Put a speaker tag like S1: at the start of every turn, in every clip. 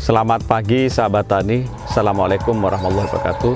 S1: Selamat pagi sahabat tani, Assalamualaikum warahmatullahi wabarakatuh.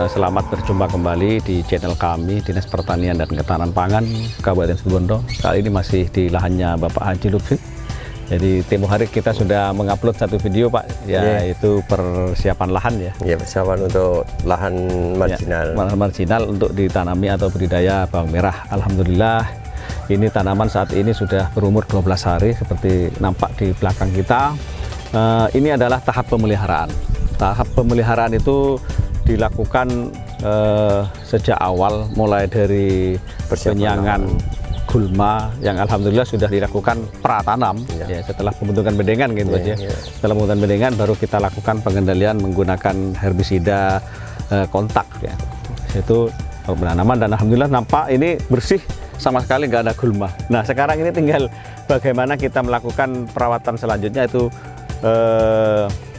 S1: Selamat berjumpa kembali di channel kami Dinas Pertanian dan Ketahanan Pangan Kabupaten Situbondo. Kali ini masih di lahannya Bapak Haji Lutfi. Jadi tempo hari kita sudah mengupload satu video Pak, yaitu persiapan lahan ya.
S2: Ya, persiapan untuk lahan marginal.
S1: Ya, lahan marginal untuk ditanami atau budidaya bawang merah. Alhamdulillah ini tanaman saat ini sudah berumur 12 hari seperti nampak di belakang kita. Ini adalah tahap pemeliharaan. Tahap pemeliharaan itu dilakukan sejak awal, mulai dari penyangan gulma yang alhamdulillah sudah dilakukan pratanam ya, setelah pembentukan bedengan gitu aja. Setelah pembentukan bedengan baru kita lakukan pengendalian menggunakan herbisida kontak ya. Itu penanaman dan alhamdulillah nampak ini bersih, sama sekali nggak ada gulma. Nah sekarang ini tinggal bagaimana kita melakukan perawatan selanjutnya, itu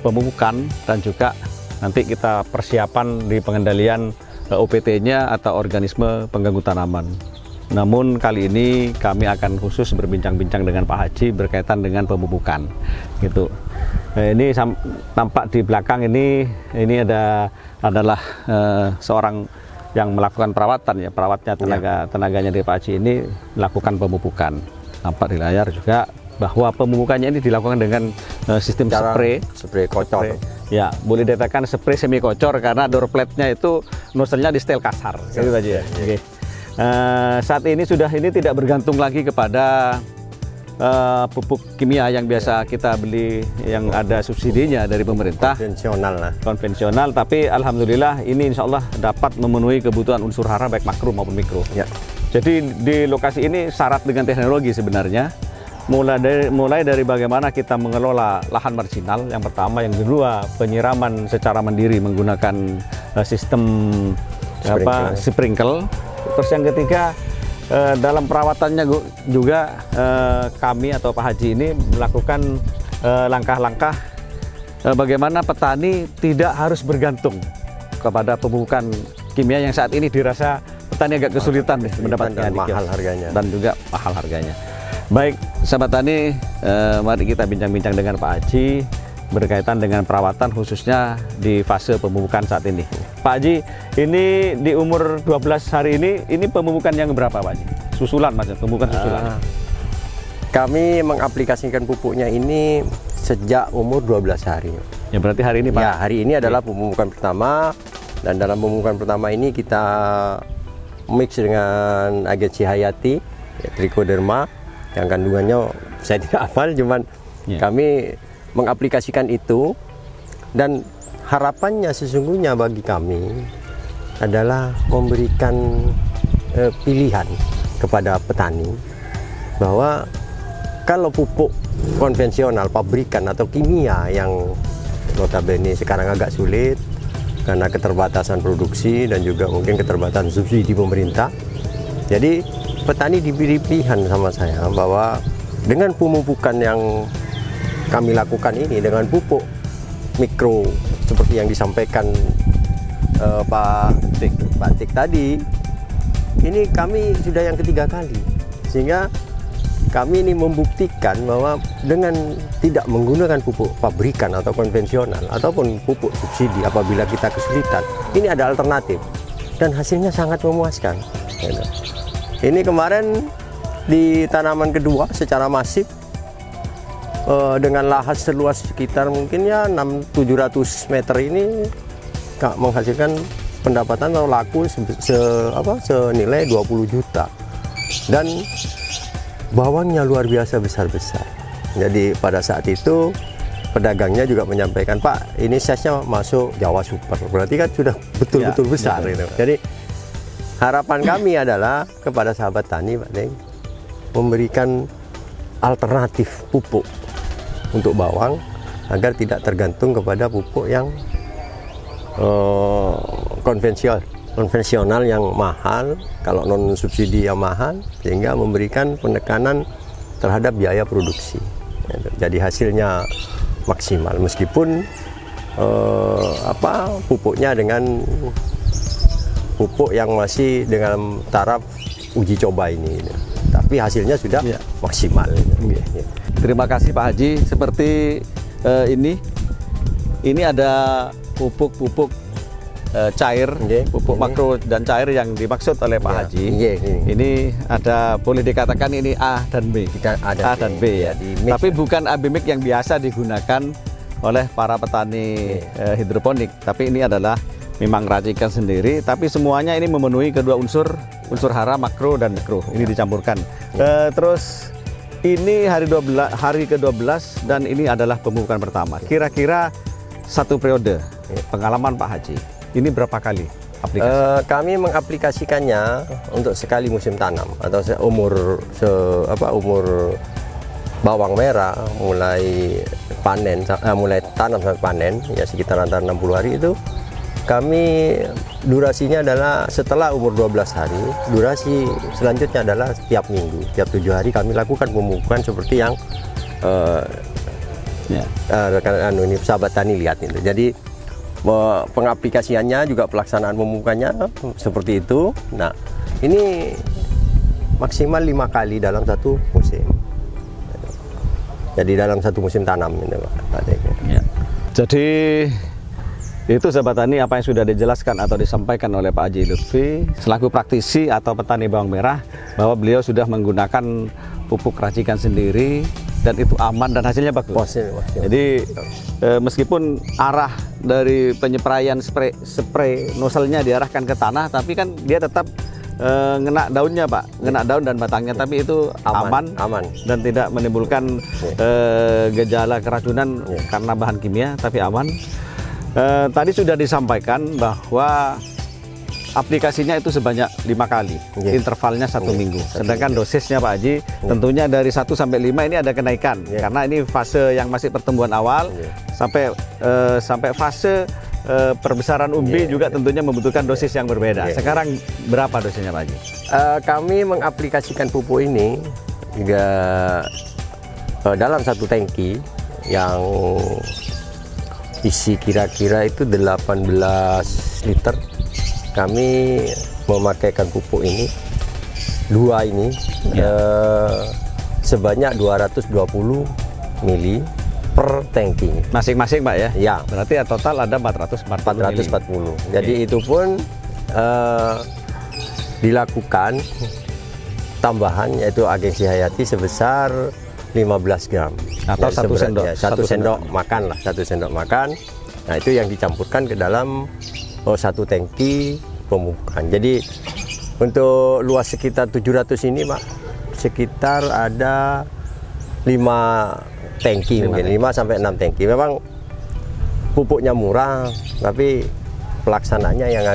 S1: pemupukan dan juga nanti kita persiapan di pengendalian OPT-nya atau organisme pengganggu tanaman. Namun kali ini kami akan khusus berbincang-bincang dengan Pak Haji berkaitan dengan pemupukan gitu. Ini tampak di belakang ini adalah seorang yang melakukan perawatan ya, perawatnya tenaganya dari Pak Haji ini melakukan pemupukan. Nampak di layar juga bahwa pemupukannya ini dilakukan dengan sistem spray
S2: kocor.
S1: Ya, boleh dikatakan spray semi kocor karena door plate-nya itu nozzle-nya di setel kasar. Gitu aja ya. Oke. Saat ini ini tidak bergantung lagi kepada pupuk kimia yang biasa kita beli yang ada subsidinya dari pemerintah. Konvensional, tapi alhamdulillah ini insya Allah dapat memenuhi kebutuhan unsur hara baik makro maupun mikro. Ya. Jadi di lokasi ini syarat dengan teknologi sebenarnya. Mulai dari bagaimana kita mengelola lahan marginal yang pertama, yang kedua penyiraman secara mandiri menggunakan sistem sprinkle. Terus yang ketiga dalam perawatannya juga kami atau Pak Haji ini melakukan langkah-langkah bagaimana petani tidak harus bergantung kepada pemupukan kimia yang saat ini dirasa petani agak kesulitan mendapatkan
S2: mahal harganya
S1: dan juga mahal harganya. Baik, sahabat tani, mari kita bincang-bincang dengan Pak Haji berkaitan dengan perawatan khususnya di fase pemupukan saat ini. Pak Haji, ini di umur 12 hari ini pemupukan yang berapa Pak Haji? Susulan Mas, pemupukan susulan.
S2: Kami mengaplikasikan pupuknya ini sejak umur 12 hari.
S1: Ya berarti hari ini Pak?
S2: Ya, hari ini adalah pemupukan pertama, dan dalam pemupukan pertama ini kita mix dengan agensi Hayati, ya, Trichoderma, yang kandungannya saya tidak hafal, cuman kami mengaplikasikan itu, dan harapannya sesungguhnya bagi kami adalah memberikan pilihan kepada petani bahwa kalau pupuk konvensional pabrikan atau kimia yang notabene sekarang agak sulit karena keterbatasan produksi dan juga mungkin keterbatasan subsidi pemerintah, jadi petani diberi pilihan sama saya bahwa dengan pemupukan yang kami lakukan ini, dengan pupuk mikro seperti yang disampaikan Pak Tik tadi, ini kami sudah yang ketiga kali, sehingga kami ini membuktikan bahwa dengan tidak menggunakan pupuk pabrikan atau konvensional ataupun pupuk subsidi apabila kita kesulitan, ini ada alternatif dan hasilnya sangat memuaskan. Ini kemarin di tanaman kedua secara masif dengan lahan seluas sekitar mungkin ya 600-700 meter ini menghasilkan pendapatan atau laku senilai 20 juta, dan bawangnya luar biasa besar-besar. Jadi pada saat itu pedagangnya juga menyampaikan, Pak, ini size-nya masuk Jawa Super, berarti kan sudah betul-betul besar. Gitu. Jadi harapan kami adalah kepada sahabat tani, Pak Neng, memberikan alternatif pupuk untuk bawang agar tidak tergantung kepada pupuk yang konvensional yang mahal, kalau non subsidi yang mahal, sehingga memberikan penekanan terhadap biaya produksi. Jadi hasilnya maksimal meskipun pupuknya dengan pupuk yang masih dalam taraf uji coba ini, tapi hasilnya sudah maksimal.
S1: Terima kasih Pak Haji. Seperti ini ini ada pupuk-pupuk cair,
S2: Nggih,
S1: pupuk
S2: ini.
S1: makro dan cair yang dimaksud oleh Pak
S2: Ya,
S1: Haji.
S2: nggih, ini.
S1: Ini ada, boleh dikatakan ini A dan B.
S2: Kita ada
S1: A dan B ya.
S2: di mix.
S1: Tapi bukan AB mix yang biasa digunakan oleh para petani hidroponik. Tapi ini adalah memang racikan sendiri. Tapi semuanya ini memenuhi kedua unsur hara makro dan mikro. Ini dicampurkan. Terus ini hari ke-12 dan ini adalah pemupukan pertama. Kira-kira satu periode pengalaman Pak Haji. Ini berapa kali aplikasi?
S2: Kami mengaplikasikannya untuk sekali musim tanam atau umur bawang merah mulai tanam sampai panen ya sekitar antara 60 hari itu kami durasinya adalah setelah umur 12 hari. Durasi selanjutnya adalah setiap minggu, setiap 7 hari kami lakukan pemupukan seperti yang rekan ini sahabat tani lihat itu. Jadi pengaplikasiannya juga pelaksanaan pemupukannya seperti itu. Nah, ini maksimal 5 kali dalam satu musim. Jadi dalam satu musim tanam ini, Pak.
S1: Ya. Jadi itu sahabat tani apa yang sudah dijelaskan atau disampaikan oleh Pak Haji Lutfi selaku praktisi atau petani bawang merah, bahwa beliau sudah menggunakan pupuk racikan sendiri dan itu aman dan hasilnya bagus. Jadi meskipun arah dari penyepraian spray nozzle-nya diarahkan ke tanah, tapi kan dia tetap ngena daunnya, Pak, ngena daun dan batangnya, tapi itu aman dan tidak menimbulkan gejala keracunan karena bahan kimia, tapi aman. Tadi sudah disampaikan bahwa aplikasinya itu sebanyak 5 kali, intervalnya 1 minggu. Sedangkan dosisnya Pak Haji tentunya dari 1 sampai 5 ini ada kenaikan, karena ini fase yang masih pertumbuhan awal sampai fase perbesaran umbi juga tentunya membutuhkan dosis yang berbeda. Sekarang berapa dosisnya Pak Haji?
S2: Kami mengaplikasikan pupuk ini juga dalam satu tangki yang isi kira-kira itu 18 liter. Kami memakaikan pupuk ini sebanyak 220 mili per tangki
S1: masing-masing, Pak ya?
S2: Ya.
S1: Berarti ya total ada 440.
S2: Jadi itu pun dilakukan tambahan yaitu agensi hayati sebesar 15 gram
S1: atau satu sendok,
S2: satu sendok makan lah, 1 sendok makan. Nah, itu yang dicampurkan ke dalam satu tangki pemupukan. Jadi untuk luas sekitar 700 ini, Pak, sekitar ada 5 tangki, mungkin 5 sampai 6 tangki. Memang pupuknya murah, tapi pelaksanaannya yang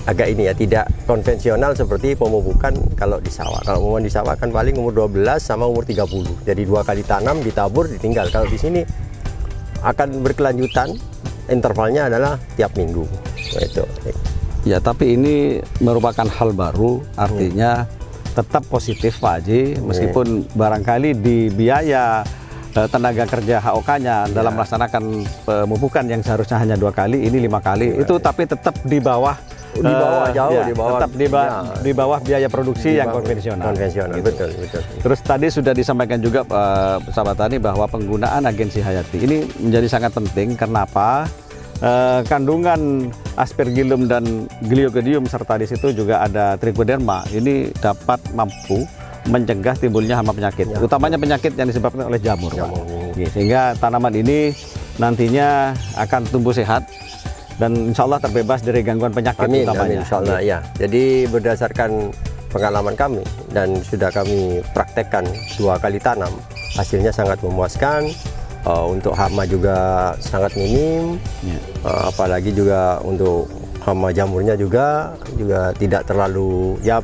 S2: agak ini ya, tidak konvensional seperti pemupukan kalau di sawah. Kalau mau di sawah kan paling umur 12 sama umur 30. Jadi 2 kali tanam, ditabur, ditinggal. Kalau di sini akan berkelanjutan, intervalnya adalah tiap minggu. Itu.
S1: Ya, tapi ini merupakan hal baru, artinya tetap positif Pak Haji, meskipun barangkali di biaya tenaga kerja HOK-nya dalam melaksanakan pemupukan yang seharusnya hanya 2 kali, ini 5 kali, itu tapi tetap di bawah
S2: jauh,
S1: tetap di bawah biaya produksi yang konvensional.
S2: Konvensional,
S1: gitu.
S2: betul.
S1: Terus tadi sudah disampaikan juga sahabat tani bahwa penggunaan agensi hayati ini menjadi sangat penting. Kenapa? Kandungan aspergillum dan gliocodium serta di situ juga ada trichoderma ini dapat mampu mencegah timbulnya hama penyakit, utamanya penyakit yang disebabkan oleh jamur. Sehingga tanaman ini nantinya akan tumbuh sehat dan insya Allah terbebas dari gangguan penyakit.
S2: Amin,
S1: utamanya.
S2: insya Allah ya. Jadi berdasarkan pengalaman kami dan sudah kami praktekkan 2 kali tanam, hasilnya sangat memuaskan. Untuk hama juga sangat minim, apalagi juga untuk hama jamurnya juga tidak terlalu, ya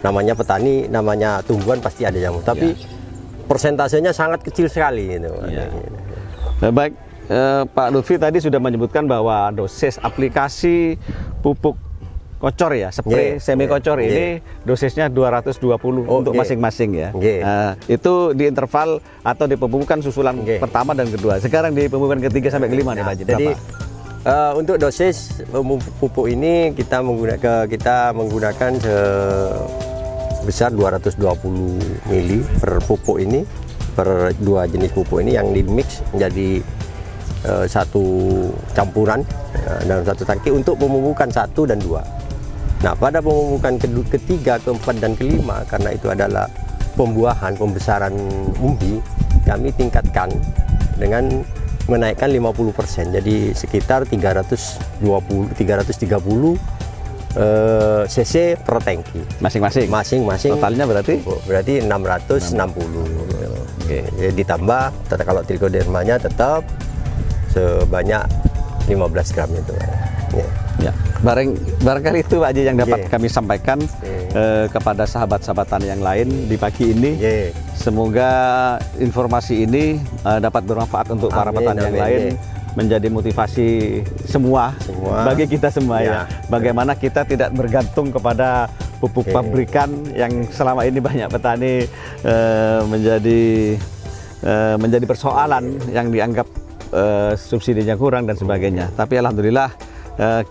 S2: namanya petani, namanya tumbuhan pasti ada jamur, tapi persentasenya sangat kecil sekali gitu.
S1: Baik, Pak Lutfi tadi sudah menyebutkan bahwa dosis aplikasi pupuk kocor ya, spray semi kocor ini dosisnya 220 untuk masing-masing ya. Itu di interval atau di pemupukan susulan pertama dan kedua. Sekarang di pemupukan ketiga sampai kelima nih Pak Haji.
S2: Jadi untuk dosis pupuk ini kita menggunakan sebesar 220 mili per pupuk ini, per 2 jenis pupuk ini yang di mix menjadi satu campuran dalam satu tangki untuk pemupukan 1 dan 2. Nah, pada pemupukan ketiga, keempat, dan kelima, karena itu adalah pembuahan, pembesaran umbi, kami tingkatkan dengan menaikkan 50%, jadi sekitar 330 cc per tangki masing-masing.
S1: Totalnya berarti
S2: 660. Oke. Jadi ditambah kalau trichodermanya tetap sebanyak 15 gram itu.
S1: Ya, barangkali itu Pak Haji yang dapat kami sampaikan kepada sahabat-sahabat tani yang lain di pagi ini. Semoga informasi ini dapat bermanfaat untuk para petani yang lain, menjadi motivasi semua bagi kita semua ya. Bagaimana kita tidak bergantung kepada pupuk pabrikan yang selama ini banyak petani menjadi persoalan yang dianggap subsidinya kurang dan sebagainya. Tapi alhamdulillah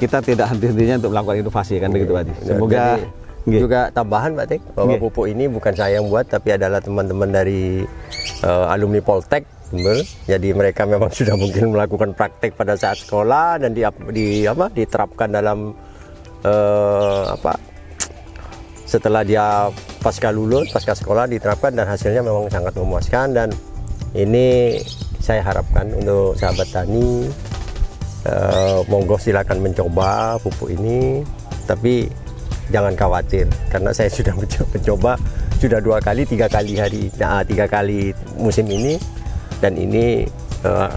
S1: kita tidak henti-hentinya untuk melakukan inovasi kan begitu Pak Haji. Semoga
S2: juga tambahan Pak Tek, bahwa pupuk ini bukan saya yang buat tapi adalah teman-teman dari alumni Poltek Jember. Jadi mereka memang sudah mungkin melakukan praktek pada saat sekolah dan diterapkan dalam setelah dia pasca sekolah diterapkan, dan hasilnya memang sangat memuaskan. Dan ini saya harapkan untuk sahabat tani, monggo silakan mencoba pupuk ini, tapi jangan khawatir karena saya sudah mencoba sudah 2 kali 3 kali musim ini, dan ini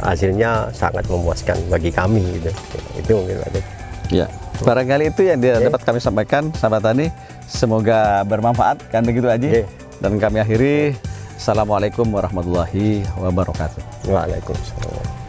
S2: hasilnya sangat memuaskan bagi kami gitu. Itu mungkin Pak.
S1: Ya, barangkali itu yang dapat kami sampaikan sahabat tani, semoga bermanfaat kan begitu Haji. Dan kami akhiri, assalamualaikum warahmatullahi wabarakatuh.
S2: Waalaikumsalam.